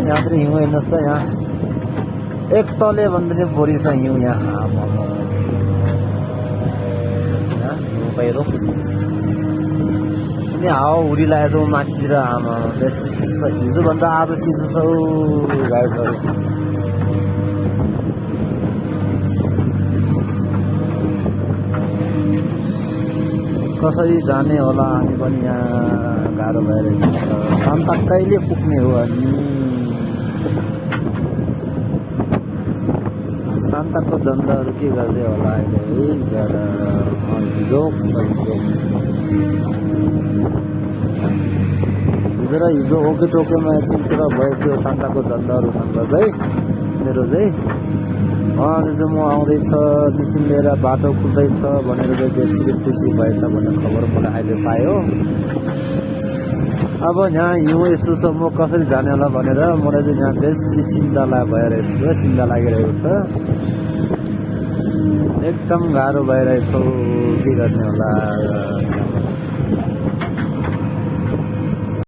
यहाँतिर हिउँ हेर्नुहोस् त यहाँ एक तले भन्दा बोरी छ हिउँ यहाँ हिउँ पहिरो अनि हावा उडिरहेको छ माथितिर आमा बेसी चिसो छ हिजोभन्दा आज चिसो छ गाइसहरू कसरी जाने होला हामी पनि यहाँ गाह्रो भइरहेछ शान्ता कहिले पुग्ने हो अनि शान्ताको जनताहरू के गर्दै होला अहिले है बिचरा जोक छ हिजो ओके टोकेमा एकछिन कुरा भयो थियो शान्ताको जनताहरूसँग चाहिँ मेरो चाहिँ म आउँदैछ मिसिन लिएर बाटो खुल्दैछ भनेर चाहिँ बेसी खुसी भएछ भन्ने खबर मलाई अहिले पायो अब यहाँ हिउँ यसो छ म कसरी जाने होला भनेर मलाई चाहिँ यहाँ बेसी चिन्ता भइरहेछ चिन्ता लागिरहेको छ एकदम गाह्रो भइरहेछ के गर्ने होला